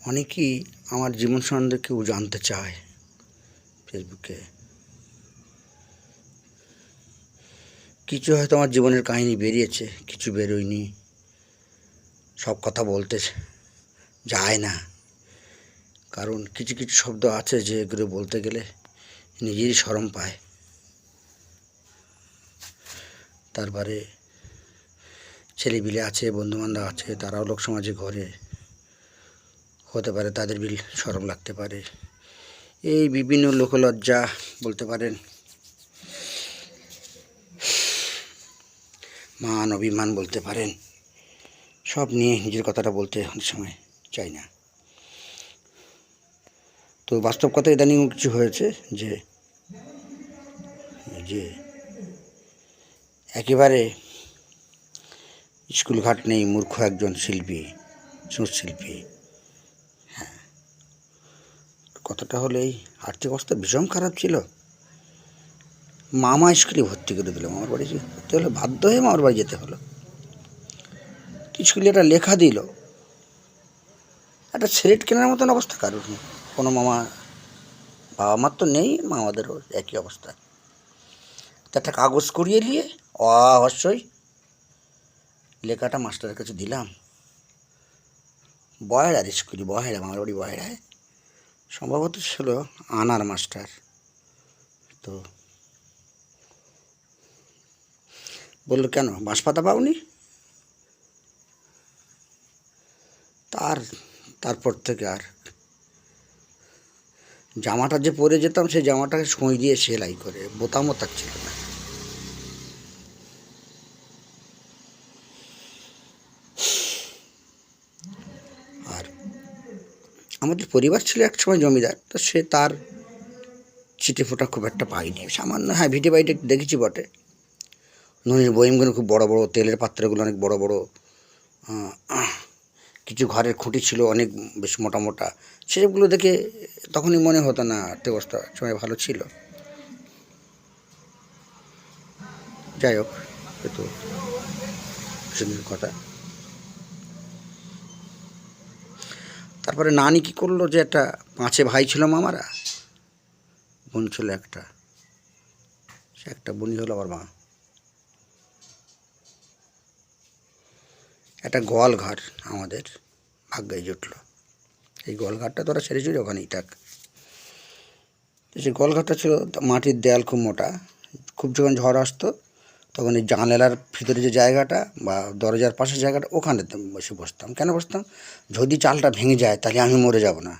অনেকেই আমার জীবন সম্বন্ধে কেউ জানতে চায় ফেসবুকে। কিছু হয়তো আমার জীবনের কাহিনী বেরিয়েছে, কিছু বেরোয়নি। সব কথা বলতে যায় না, কারণ কিছু কিছু শব্দ আছে যে এগুলো বলতে গেলে নিজেরই শরম পায়। তারপরে ছেলেপিলে আছে, বন্ধুবান্ধব আছে, তারাও লোক সমাজে ঘরে হতে পারে, তাদের শরম লাগতে পারে। এই বিভিন্ন লোকলজ্জা বলতে পারেন, মান অভিমান বলতে পারেন, সব নিয়ে নিজের কথাটা বলতে অনেক সময় চাই না। তো বাস্তব কথা ইদানিং কিছু হয়েছে যে যে একেবারে স্কুলঘাট নেই, মূর্খ একজন শিল্পী, সুরশিল্পী। হ্যাঁ, কথাটা হলো এই, আর্থিক অবস্থা ভীষণ খারাপ ছিল। মামা স্কুলে ভর্তি করে দিল, মামার বাড়ি ভর্তি হলো, বাধ্য হয়ে মামার বাড়ি যেতে হলো। স্কুলে একটা লেখা দিল, একটা সিলেট কেনার মতন অবস্থা কারোর নেই। কোনো মামা, বাবা মার তো নেই, মামাদেরও একই অবস্থা। তো একটা কাগজ করিয়ে নিয়ে অবশ্যই লেখাটা মাস্টারের কাছে দিলাম। বয়রার স্কুলে, বয়রা, মামার বাড়ি বয়রায়, সম্ভবত ছিল আনার মাস্টার। তো বললো, কেন বাঁশপাতা পাওনি? তারপর থেকে আর জামাটা যে পরে যেতাম, সেই জামাটাকে সুঁই দিয়ে সেলাই করে, বোতামও তার ছিল না। আর আমাদের পরিবার ছিল এক সময় জমিদার, তো সে তার চিঠি ফোটা খুব একটা পাইনি, সামান্য, হ্যাঁ ভিটে বাড়িতে দেখেছি বটে। নুনের বয়মগুলো খুব বড় বড়, তেলের পাত্রগুলো অনেক বড় বড়, কিছু ঘরের খুঁটি ছিল অনেক বেশ মোটা মোটা। সেসবগুলো দেখে তখনই মনে হতো না আর্থিক অবস্থা সময় ভালো ছিল। যাই হোক, এ তো সেদিনের কথা। তারপরে নানি কী করলো, যে একটা 5 ভাই ছিল মামারা, বোন ছিল একটা, সে একটা বোনই হলো আমার মা। একটা গোয়াল ঘর আমাদের ভাগ্যে জুটলো। এই গোয়ালঘরটা তোরা ছেড়েছিল, ওখানেই থাক। সেই গোয়ালঘরটা ছিল মাটির দেয়াল, খুব মোটা। খুব যখন ঝড় আসতো, তখন এই জানালার ভিতরে যে জায়গাটা বা দরজার পাশের জায়গাটা, ওখানে বসে বসতাম। কেন বসতাম? যদি চালটা ভেঙে যায় তাহলে আমি মরে যাব না।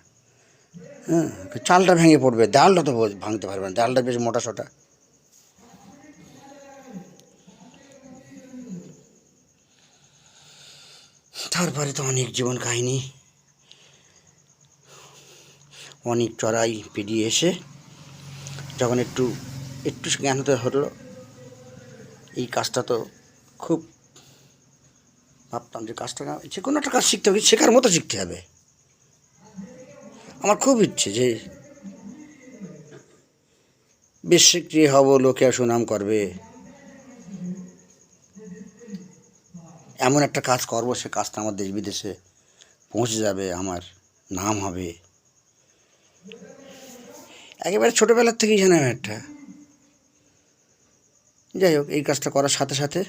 হ্যাঁ, চালটা ভেঙে পড়বে, দেয়ালটা তো ভাঙতে পারবে না, দেয়ালটা বেশ মোটা সোটা। তারপরে তো অনেক জীবন কাহিনী, অনেক চড়াই পেরিয়ে এসে যখন একটু একটু জ্ঞান হতে হলো, এই কাজটা তো খুব ভাবতাম যে কাজটা, যে কোনো একটা কাজ শিখতে হবে, শেখার মতো শিখতে হবে। আমার খুব ইচ্ছে যে বেশ স্বীকৃতি হব, লোকে সুনাম করবে, এমন একটা কাজ করব, সে কাজটা আমার দেশ বিদেশে পৌঁছে যাবে, আমার নাম হবে। একেবারে ছোটোবেলার থেকেই যেন একটা, যাই হোক, এই কাজটা করার সাথে সাথে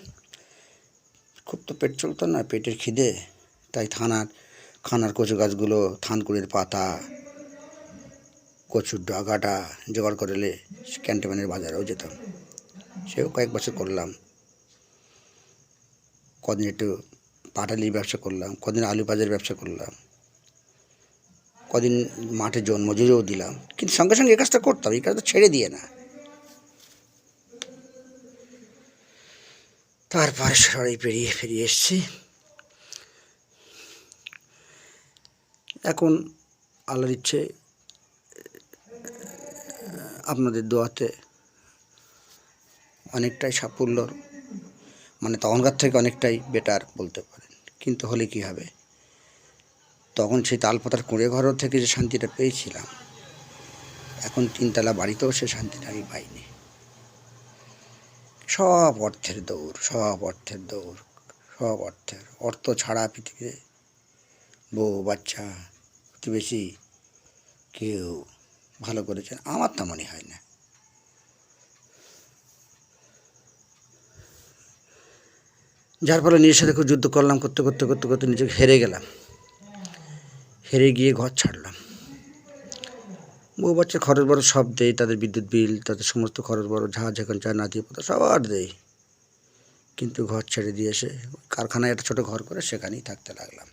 খুব তো পেট চলতো না, পেটের খিদে, তাই খানার কচু গাছগুলো, থানকুড়ির পাতা, কচুর ডাগাটা জোগাড় করে এলে ক্যান্টনমেন্টের বাজারেও যেতাম। সেও কয়েক বছর করলাম। কদিন একটু পাটালির ব্যবসা করলাম, কদিন আলু পাজের ব্যবসা করলাম, কদিন মাঠে মজুরিও দিলাম। কিন্তু সঙ্গে সঙ্গে এই কাজটা করতাম, এই কাজটা ছেড়ে দিয়ে না। তারপরে সরাই পেরিয়ে ফিরিয়ে এসছি। এখন আল্লাহর ইচ্ছে, আপনাদের দোয়াতে অনেকটাই সাফল্য, মানে তখনকার থেকে অনেকটাই বেটার বলতে পারেন। কিন্তু হলে কী হবে, তখন সেই তালপাতার কুঁড়ে ঘর থেকে যে শান্তিটা পেয়েছিলাম, এখন 3 তলা বাড়িতেও সে শান্তিটা আমি পাইনি। সব অর্থের দৌড়, সব অর্থের দৌড়, সব অর্থ ছাড়া পৃথিবীতে বউ বাচ্চা প্রতিবেশী কেউ ভালো করেছেন, আমার তা মনে হয় না। যার ফলে নিজের সাথে খুব যুদ্ধ করলাম, করতে করতে করতে করতে নিজেকে হেরে গেলাম। হেরে গিয়ে ঘর ছাড়লাম। বউ বাচ্চার খরচ বড় সব দেয়, তাদের বিদ্যুৎ বিল, তাদের সমস্ত খরচ বড়, যখন চা নাতি পোতা সবার দেয়, কিন্তু ঘর ছেড়ে দিয়ে এসে কারখানায় একটা ছোটো ঘর করে সেখানেই থাকতে লাগলাম।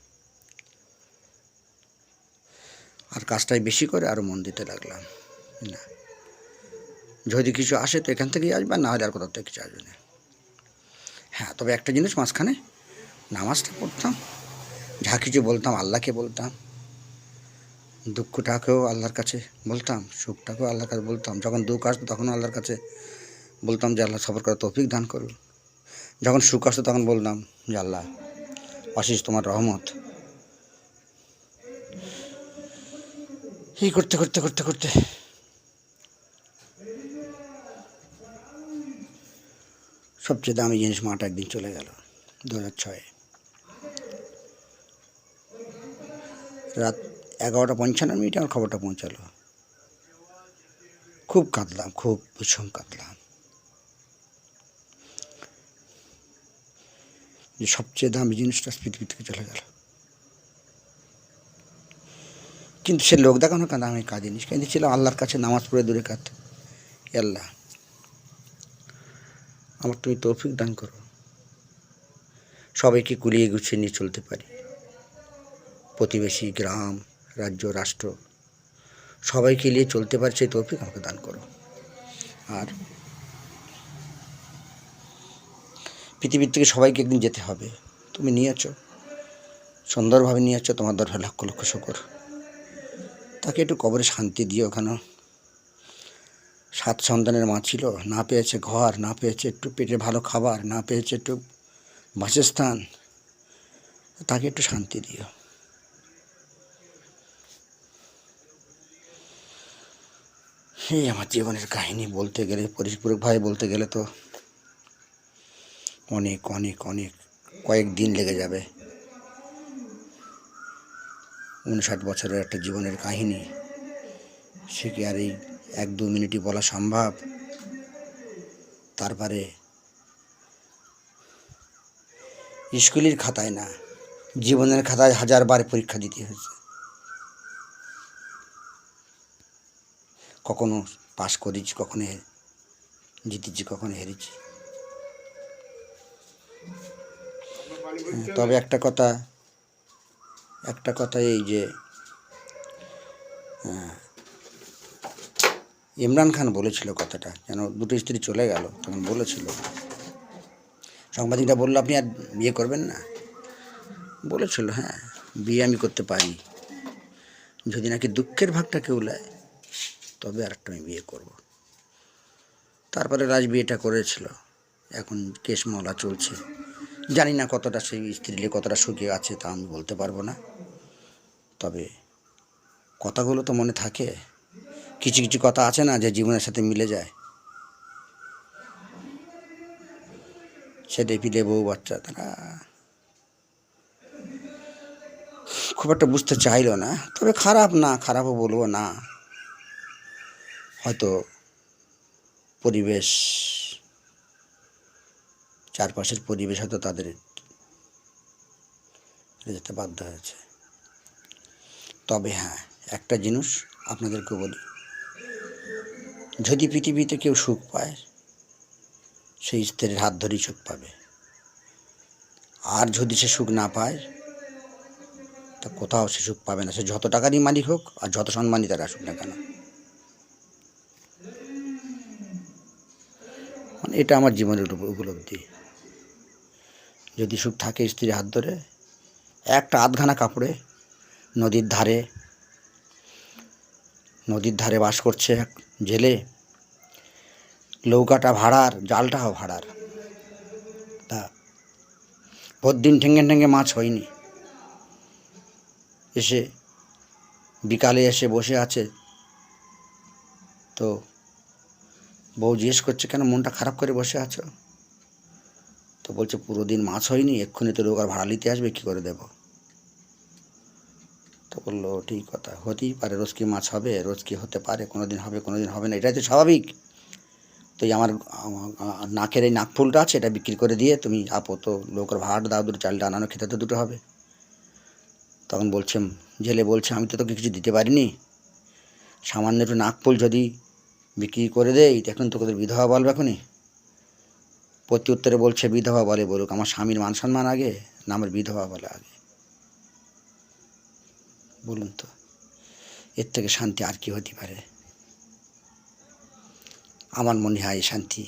আর কাজটাই বেশি করে আরও মন দিতে লাগলাম। না, যদি কিছু আসে তো এখান থেকেই আসবে, না হলে আর কোথাও থেকে কিছু আসবে না। হ্যাঁ, তবে একটা জিনিস, মাঝখানে নামাজটা পড়তাম, যা কিছু বলতাম আল্লাহকে বলতাম, দুঃখটাকেও আল্লাহর কাছে বলতাম, সুখটাকেও আল্লাহর কাছে বলতাম। যখন দুঃখ আসতো তখনও আল্লাহর কাছে বলতাম যে আল্লাহ সবর করার তৌফিক দান করুন। যখন সুখ আসতো তখন বলতাম যে আল্লাহ অশেষ তোমার রহমত। এই করতে করতে করতে করতে সবচেয়ে দামি জিনিস মাটা একদিন চলে গেল 2006-এ রাত 11:55 আমার খবরটা পৌঁছালো। খুব কাঁদলাম, খুব ভীষণ কাঁদলাম যে সবচেয়ে দামি জিনিসটা পৃথিবী থেকে চলে গেল। কিন্তু সে লোক দেখানো কাঁদা আমি কাঁদিনি, কেঁদেছিলাম আল্লাহর কাছে নামাজ পড়ে দূরে কাঁদ, আল্লাহ আমার তুমি তৌফিক দান করো, সবাইকে কুলিয়ে গুছিয়ে নিয়ে চলতে পারি, প্রতিবেশী, গ্রাম, রাজ্য, রাষ্ট্র সবাইকে নিয়ে চলতে পারি, সেই তৌফিক আমাকে দান করো। আর পৃথিবীর থেকে সবাইকে একদিন যেতে হবে, তুমি নিয়েছ, সুন্দরভাবে নিয়েছ, তোমার দরকার লক্ষ লক্ষ শুকর। তাকে একটু কবরে শান্তি দিও। ওখানে 7 সন্তানের মা ছিল, না পেয়েছে ঘর, না পেয়েছে একটু পেটে ভালো খাবার, না পেয়েছে একটু বাসস্থান, তাকে একটু শান্তি দিও। এই আমার জীবনের কাহিনী বলতে গেলে, পরিপূরকভাবে বলতে গেলে তো অনেক অনেক অনেক কয়েকদিন লেগে যাবে। 59 বছরের একটা জীবনের কাহিনী, সে কি আর এই 1-2 মিনিটই বলা সম্ভব? তারপরে স্কুলের খাতায় না, জীবনের খাতায় 1000 বার পরীক্ষা দিতে হয়েছে। কখনো পাস করেছি, কখনো জিতেছি, কখনো হেরেছি। তবে একটা কথা এই যে ইমরান খান বলেছিল কথাটা, যেন দুটো স্ত্রী চলে গেল তখন বলেছিল, সাংবাদিকরা বলল আপনি আর বিয়ে করবেন না? বলেছিল হ্যাঁ, বিয়ে আমি করতে পারি, যদি নাকি দুঃখের ভাগটা কেউ নেয় তবে আর একটা আমি বিয়ে করব। তারপরে রাজ বিয়েটা করেছিল, এখন কেস মামলা চলছে। জানি না কতটা সেই স্ত্রী কতটা সুখে আছে তা আমি বলতে পারবো না, তবে কথাগুলো তো মনে থাকে। কিছু কিছু কথা আছে না যে জীবনের সাথে মিলে যায়, সেটাই পিলে বউ বাচ্চা তারা খুব একটা বুঝতে চাইলো না। তবে খারাপ না, খারাপও বলবো না, হয়তো পরিবেশ, চারপাশের পরিবেশ হয়তো তাদের যেতে বাধ্য হয়েছে। তবে হ্যাঁ, একটা জিনিস আপনাদেরকে বলি, যদি পৃথিবীতে কেউ সুখ পায় সেই স্ত্রীর হাত ধরেই সুখ পাবে, আর যদি সে সুখ না পায় তা কোথাও সে সুখ পাবে না, সে যত টাকারই মালিক হোক আর যত সম্মানই তার আসুক না কেন। মানে এটা আমার জীবনের উপলব্ধি। যদি সুখ থাকে স্ত্রীর হাত ধরে, একটা আধখানা কাপড়ে নদীর ধারে বাস করছে এক জেলে, নৌকাটা ভাড়ার, জালটাও ভাড়ার, তা ভোরদিন ঠেঙ্গে ঠেঙ্গে মাছ হয়নি, এসে বিকালে এসে বসে আছে, তো বউ জিজ্ঞেস করছে কেন মনটা খারাপ করে বসে আছো? তো বলছে পুরো দিন মাছ হয়নি, এক্ষুনি তো নৌকার ভাড়া নিতে আসবে, কী করে দেব? তো বললো ঠিক কথা, হতেই পারে, রোজ কি মাছ হবে, রোজ কি হতে পারে, কোনো দিন হবে কোনো দিন হবে না, এটাই তো স্বাভাবিক। তো এই আমার নাকের এই নাকফুলটা আছে, এটা বিক্রি করে দিয়ে তুমি আপাতত লোকের ভাত দাও, দুটো চালটা আনানো, খেতে তো দুটো হবে। তখন বলছে, জেলে বলছে, আমি তো তোকে কিছু দিতে পারিনি, সামান্য একটু নাকফুল যদি বিক্রি করে দেই এখন তো তোদের বিধবা বলবে এখনই। প্রতি উত্তরে বলছে, বিধবা বলে বলুক, আমার স্বামীর মান সম্মান আগে না আমার বিধবা বলে আগে? বলুন তো, এর থেকে শান্তি আর কি হতে পারে? আমার মনে হয় এই শান্তি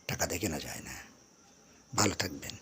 টাকা দিয়ে কেনা যায় না। ভালো থাকবেন।